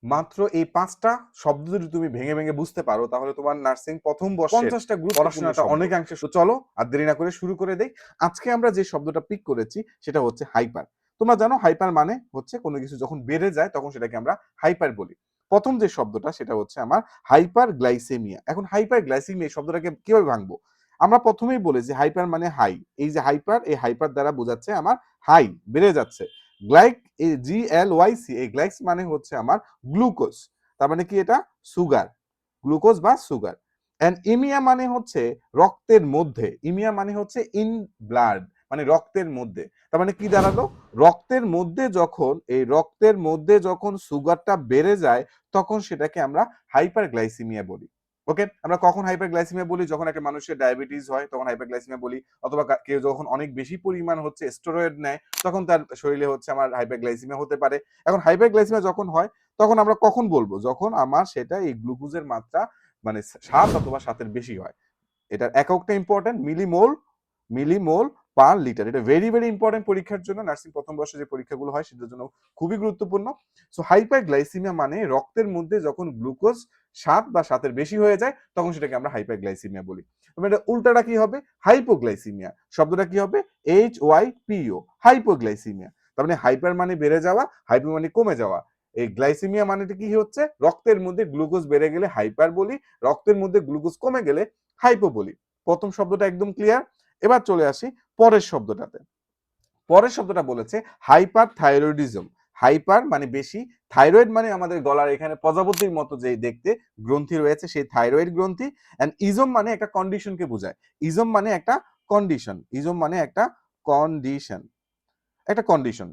মাত্র এই ৫টা শব্দ যদি তুমি ভেঙে ভেঙে বুঝতে পারো তাহলে তোমার নার্সিং প্রথম বর্ষের ৫০টা পড়াশোনাটা অনেকাংশে তো চলো আর দেরি না করে শুরু করে দেই। আজকে আমরা যে শব্দটা পিক করেছি সেটা হচ্ছে হাইপার। তোমরা জানো হাইপার মানে হচ্ছে কোনো কিছু যখন বেড়ে যায় তখন সেটাকে আমরা হাইপার বলি। প্রথম যে শব্দটা সেটা হচ্ছে আমার হাইপার গ্লাইসেমিয়া। এখন হাইপার গ্লাইসেমিয়া এই শব্দটাকে কিভাবে ভাঙবো? আমরা প্রথমেই বলি যে হাইপার মানে হাই। এই যে হাইপার, এই হাইপার দ্বারা বোঝাচ্ছে আমার হাই বেড়ে যাচ্ছে। গ্লাইক এই GLYC এই গ্লাইক্স মানে হচ্ছে আমার গ্লুকোজ। তার মানে কি এটা? সুগার। গ্লুকোজ বা সুগার। এন্ড ইমিয়া মানে হচ্ছে রক্তের মধ্যে। ইমিয়া মানে হচ্ছে ইন ব্লাড মানে রক্তের মধ্যে। তার মানে কি দাঁড়ালো? রক্তের মধ্যে যখন সুগারটা বেড়ে যায় তখন সেটাকে আমরা হাইপারগ্লাইসেমিয়া বলি। ওকে, আমরা কখন হাইপারগ্লাইসেমিয়া বলি? যখন একটা মানুষের ডায়াবেটিস হয় তখন হাইপারগ্লাইসেমিয়া বলি, অথবা কেউ যখন অনেক বেশি পরিমাণ হচ্ছে স্টেরয়েড নেয় তখন তার শরীরে হচ্ছে আমার হাইপারগ্লাইসেমিয়া হতে পারে। এখন হাইপারগ্লাইসেমিয়া যখন হয় তখন আমরা কখন বলবো? যখন আমার সেটা এই গ্লুকোজের মাত্রা মানে ৭ অথবা ৭ এর বেশি হয়। এটার এককটা ইম্পর্টেন্ট, মিলিমোল পার লিটার। এটা ভেরি ভেরি ইম্পর্টেন্ট পরীক্ষার জন্য, নার্সিং প্রথম বর্ষে যে পরীক্ষাগুলো হয় সেটার জন্য খুবই গুরুত্বপূর্ণ। সো হাইপারগ্লাইসেমিয়া মানে রক্তের মধ্যে যখন গ্লুকোজ ৭ বা ৭ এর বেশি হয়ে যায় তখন সেটাকে আমরা হাইপারগ্লাইসেমিয়া বলি। তবে এটা উল্টাটা কি হবে? হাইপোগ্লাইসেমিয়া। শব্দটা কি হবে? HYPO, hypoglycaemia. তার মানে হাইপার মানে বেড়ে যাওয়া, হাইপো মানে কমে যাওয়া। এই গ্লাইসেমিয়া মানেটা কি হচ্ছে? রক্তের মধ্যে গ্লুকোজ বেড়ে গেলে হাইপার বলি, রক্তের মধ্যে গ্লুকোজ কমে গেলে হাইপো বলি। প্রথম শব্দটা একদম ক্লিয়ার। এবার চলে আসি পরের শব্দটাতে। পরের শব্দটা বলেছে হাইপার থাইরয়েডিজম। হাইপার মানে বেশি, থাইরয়েড মানে আমাদের গলার এখানে প্রজাপতির মতো যে দেখতে গ্রন্থি রয়েছে সেই থাইরয়েড গ্রন্থি। এন্ড ইজম মানে একটা কন্ডিশনকে বোঝায়। ইজম মানে একটা কন্ডিশন। ইজম মানে একটা কন্ডিশন। একটা কন্ডিশন,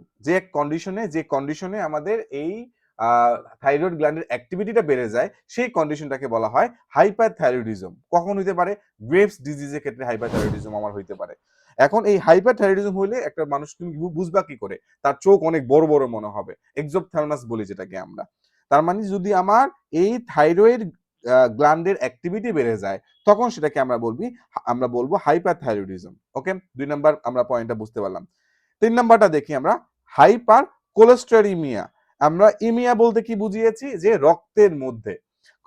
যে কন্ডিশনে আমাদের এই থাইরয়েড গ্ল্যান্ডের অ্যাক্টিভিটিটা বেড়ে যায় সেই কন্ডিশনটাকে বলা হয় হাইপারথাইরয়েডিজম। কখন হইতে পারে? গ্রেভস ডিজিজের ক্ষেত্রে হাইপারথাইরয়েডিজম আমার হইতে পারে। এখন এই হাইপারথাইরয়েডিজম হইলে একটা মানুষ তুমি বুঝবা কি করে? তার চোখ অনেক বড় বড় মনে হবে, এক্সোপথ্যালমাস বলি যেটাকে আমরা। তার মানে যদি আমার এই থাইরয়েড গ্ল্যান্ডের অ্যাক্টিভিটি বেড়ে যায় তখন সেটাকে আমরা বলবো হাইপারথাইরয়েডিজম। ওকে, ২ নাম্বার আমরা পয়েন্টটা বুঝতে পারলাম। ৩ নাম্বারটা দেখি আমরা, হাইপার কোলেস্টেরিমিয়া। আমরা ইমিয়া বলতে কি বুঝিয়েছি? যে রক্তের মধ্যে।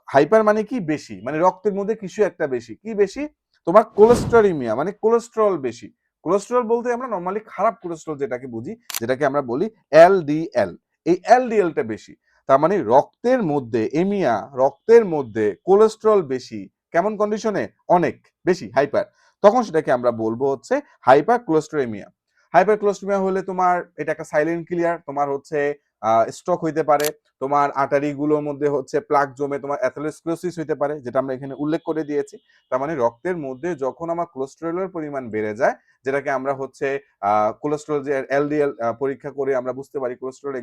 হাইপার মানে কি? বেশি, মানে রক্তের মধ্যে কিছু একটা বেশি। কি বেশি? তোমার কোলেস্টেরিমিয়া মানে কোলেস্টেরল বেশি। কোলেস্টেরল বলতে আমরা নরমালি খারাপ কোলেস্টেরল যেটাকে বুঝি, যেটাকে আমরা বলি এলডিএল। এই এলডিএলটা বেশি। তার মানে রক্তের মধ্যে এমিয়া, রক্তের মধ্যে কোলেস্টেরল বেশি। কেমন কন্ডিশনে? অনেক বেশি, হাইপার। তখন সেটাকে আমরা বলবো হচ্ছে হাইপার কোলেস্টেরেমিয়া। হাইপারক্লোস্টোমিয়া হলে তোমার এটা একটা সাইলেন্ট ক্লিয়ার, তোমার হচ্ছে স্ট্রোক হইতে পারে, তোমার আর্টারি গুলোর মধ্যে হচ্ছে প্লাক জমে তোমার অ্যাথেরোস্ক্লেরোসিস হইতে পারে, যেটা আমরা এখানে উল্লেখ করে দিয়েছি। তার মানে রক্তের মধ্যে যখন আমার কোলেস্টেরলের পরিমাণ বেড়ে যায়, যেটাকে আমরা হচ্ছে কোলেস্টেরল যে এলডিএল পরীক্ষা করে আমরা বুঝতে পারি, কোলেস্টেরল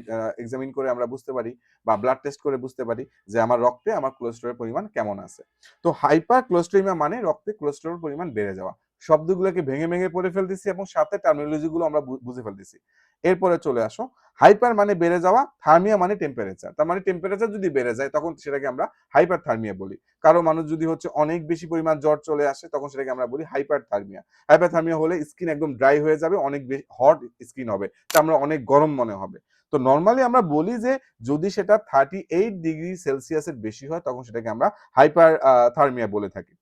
এক্সামিন করে আমরা বুঝতে পারি বা ব্লাড টেস্ট করে বুঝতে পারি যে আমার রক্তে আমার কোলেস্টেরলের পরিমাণ কেমন আছে। তো হাইপার কোলেস্টেরিমিয়া মানে রক্তে কোলেস্টেরল পরিমাণ বেড়ে যাওয়া। শব্দগুলোকে ভেঙে ভেঙে পড়ে ফেলতেছি এবং সাথে টার্মিনোলজি গুলো আমরা বুঝে ফেলতেছি। এরপরে চলে আসো, হাইপার মানে বেড়ে যাওয়া, থার্মিয়া মানে টেম্পারেচার। তার মানে টেম্পারেচার যদি বেড়ে যায় তখন সেটাকে আমরা হাইপার থার্মিয়া বলি। কারো মানুষ যদি হচ্ছে অনেক বেশি পরিমাণ জ্বর চলে আসে তখন সেটাকে আমরা বলি হাইপার থার্মিয়া। হাইপার থার্মিয়া হলে স্কিন একদম ড্রাই হয়ে যাবে, অনেক বেশি হট স্কিন হবে, চামড়া অনেক গরম মনে হবে। তো নর্মালি আমরা বলি যে যদি সেটা 38°C বেশি হয় তখন সেটাকে আমরা হাইপার থার্মিয়া বলে থাকি।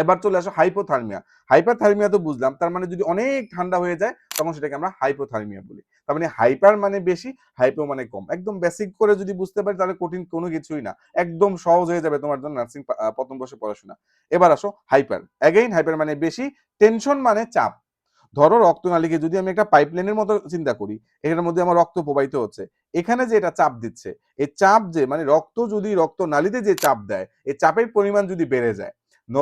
এবার চলে আসো হাইপোথার্মিয়া। হাইপারথার্মিয়া তো বুঝলাম, তার মানে যদি অনেক ঠান্ডা হয়ে যায় তখন সেটাকে আমরা হাইপোথার্মিয়া বলি। তার মানে হাইপার মানে বেশি, হাইপো মানে কম। একদম বেসিক করে যদি বুঝতে পারি তাহলে কঠিন কোনো কিছুই না, একদম সহজ হয়ে যাবে তোমার জন্য নার্সিং প্রথম বর্ষে পড়াশোনা। এবার আসো হাইপার। এগেইন হাইপার মানে বেশি, টেনশন মানে চাপ। ধরো রক্তনালীকে যদি আমি একটা পাইপলাইনের মতো চিন্তা করি, এটার মধ্যে আমার রক্ত প্রবাহিত হচ্ছে, এখানে যে এটা চাপ দিচ্ছে, এই চাপ যে মানে রক্ত যদি রক্তনালীতে যে চাপ দেয়, এই চাপের পরিমাণ যদি বেড়ে যায়,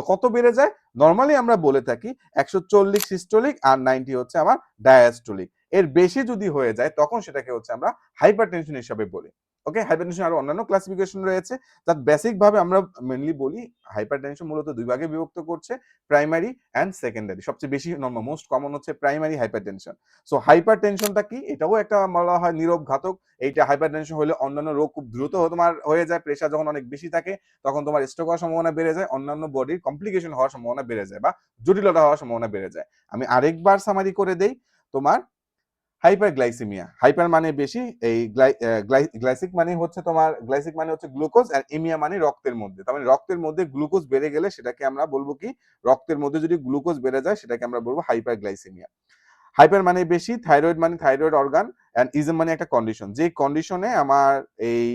কত বেড়ে যায়? নরমালি আমরা বলে থাকি 140 সিস্টোলিক আর 90 হচ্ছে আমার ডায়াস্টোলিক। এর বেশি যদি হয়ে যায় তখন সেটাকে হচ্ছে আমরা হাইপারটেনশন হিসাবে বলি। ওকে, হাইপারটেনশন আরো অন্যান্য ক্লাসিফিকেশন রয়েছে, যার বেসিক ভাবে আমরা মেইনলি বলি হাইপারটেনশন মূলত দুই ভাগে বিভক্ত করছে, প্রাইমারি এন্ড সেকেন্ডারি। সবচেয়ে বেশি মোস্ট কমন হচ্ছে প্রাইমারি হাইপারটেনশন। সো হাইপারটেনশনটা কি? এটাও একটা বলা হয় নীরব ঘাতক। এইটা হাইপারটেনশন হলে অন্যান্য রোগ খুব দ্রুত তোমার হয়ে যায়, প্রেশার যখন অনেক বেশি থাকে তখন তোমার স্ট্রোক হওয়ার সম্ভাবনা বেড়ে যায়, অন্যান্য বডির কমপ্লিকেশন হওয়ার সম্ভাবনা বেড়ে যায় বা জটিলতা হওয়ার সম্ভাবনা বেড়ে যায়। আমি আরেকবার সামারি করে দেই, তোমার হাইপারগ্লাইসেমিয়া, হাইপার মানে বেশি, এই গ্লাইসিক মানে হচ্ছে তোমার, গ্লাইসিক মানে হচ্ছে গ্লুকোজ, আর এমিয়া মানে রক্তের মধ্যে। তার মানে রক্তের মধ্যে গ্লুকোজ বেড়ে গেলে সেটাকে আমরা বলবো কি, রক্তের মধ্যে যদি গ্লুকোজ বেড়ে যায় সেটাকে আমরা বলবো হাইপারগ্লাইসেমিয়া। হাইপার মানে বেশি, থাইরয়েড মানে থাইরয়েড অর্গান, অ্যান্ড ইজম মানে একটা কন্ডিশন, যে কন্ডিশনে আমার এই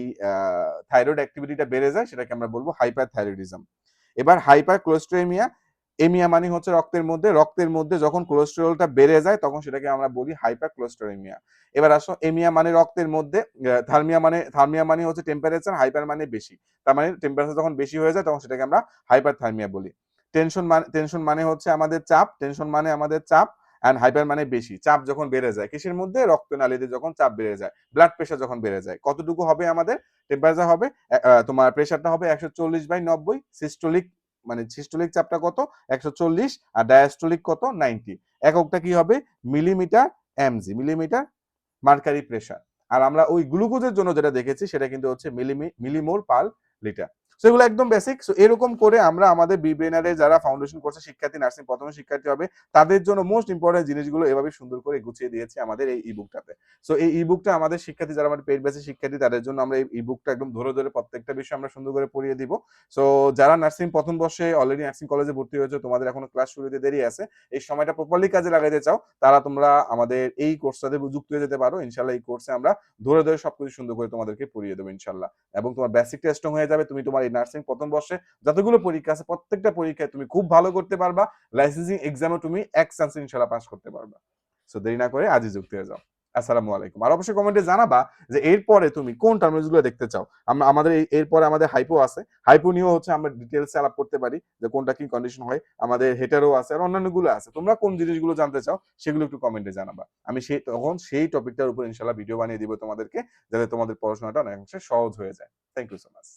থাইরয়েড অ্যাক্টিভিটিটা বেড়ে যায় সেটাকে আমরা বলবো হাইপার থাইরয়েডিজম। এবার হাইপার কোলেস্টেরেমিয়া, এমিয়া মানে হচ্ছে রক্তের মধ্যে যখন কোলেস্টেরলটা বেড়ে যায় তখন সেটাকে আমরা বলি হাইপার কোলেস্টেরেমিয়া। এবার আসো, এমিয়া মানে রক্তের মধ্যে, থার্মিয়া মানে হচ্ছে টেম্পারেচার, হাইপার মানে বেশি, তার মানে টেম্পারেচার যখন বেশি হয়ে যায় তখন সেটাকে আমরা হাইপার থার্মিয়া বলি। টেনশন মানে হচ্ছে আমাদের চাপ, টেনশন মানে আমাদের চাপ, অ্যান্ড হাইপার মানে বেশি, চাপ যখন বেড়ে যায় কিসের মধ্যে, রক্তনালীতে যখন চাপ বেড়ে যায়, ব্লাড প্রেশার যখন বেড়ে যায়, কতটুকু হবে আমাদের টেম্পারেচার হবে, তোমার প্রেশারটা হবে 140/90, সিস্টোলিক মানে সিস্টোলিক চাপটা কত 140, আর ডায়াস্টোলিক কত 90, এককটা কি হবে millimetre MG, millimetre mercury pressure. আর আমরা ওই গ্লুকোজের জন্য যেটা দেখেছি সেটা কিন্তু হচ্ছে মিলিমোল পার লিটার। সো এগুলো একদম বেসিক। সো এরকম করে আমরা আমাদের বিব্রেনারে যারা ফাউন্ডেশন কোর্সে শিক্ষার্থী, নার্সিং প্রথম শিক্ষার্থী হবে তাদের জন্য মোস্ট ইম্পর্টেন্ট জিনিসগুলো এভাবে সুন্দর করে গুছিয়ে দিয়েছি আমাদের এই ইবুকটাতে। সো এই ইবুকটা আমাদের শিক্ষার্থী যারা আমাদের পেইড ব্যাচের শিক্ষার্থী তাদের জন্য আমরা এই ইবুকটা একদম ধরে ধরে প্রত্যেকটা বিষয় আমরা সুন্দর করে পড়িয়ে দিব। সো যারা নার্সিং প্রথম বর্ষে অলরেডি নার্সিং কলেজে ভর্তি হয়েছে, তোমাদের এখনো ক্লাস শুরু হতে দেরি আছে, এই সময়টা প্রপারলি কাজে লাগাতে চাও, তারা তোমরা আমাদের এই কোর্সটাতে যুক্ত হয়ে যেতে পারো। ইনশাল্লাহ এই কোর্সে আমরা ধরে ধরে সবকিছু সুন্দর করে তোমাদেরকে পড়িয়ে দেবো ইনশাল্লাহ, এবং তোমার বেসিকটা স্ট্রং হয়ে যাবে। তুমি তোমার এই নার্সিং প্রথম বর্ষে যতগুলো পরীক্ষা আছে প্রত্যেকটা পরীক্ষায় তুমি খুব ভালো করতে পারবা, লাইসেন্সিং এক্সামে তুমি এক চান্সে ইনশাল্লাহ পাস করতে পারবা। সো দেরি না করে আজই যুক্ত হয়ে যাও। আসসালামু আলাইকুম। আর অবশ্যই কমেন্টে জানাবা যে এরপরে তুমি কোন টার্মিনালসগুলো দেখতে চাও। আমাদের এরপরে আমাদের হাইপো আছে, হাইপো নিয়েও হচ্ছে আমরা ডিটেলসে আলাপ করতে পারি যে কোনটা কি কন্ডিশন হয়। আমাদের হেটারও আছে আর অন্যান্যগুলো আছে। তোমরা কোন জিনিসগুলো জানতে চাও সেগুলো একটু কমেন্টে জানাবা। আমি তখন সেই টপিকটার উপর ইনশাল্লাহ ভিডিও বানিয়ে দিব তোমাদেরকে, যাতে তোমাদের পড়াশোনাটা অনেকাংশে সহজ হয়ে যায়। Thank you so much.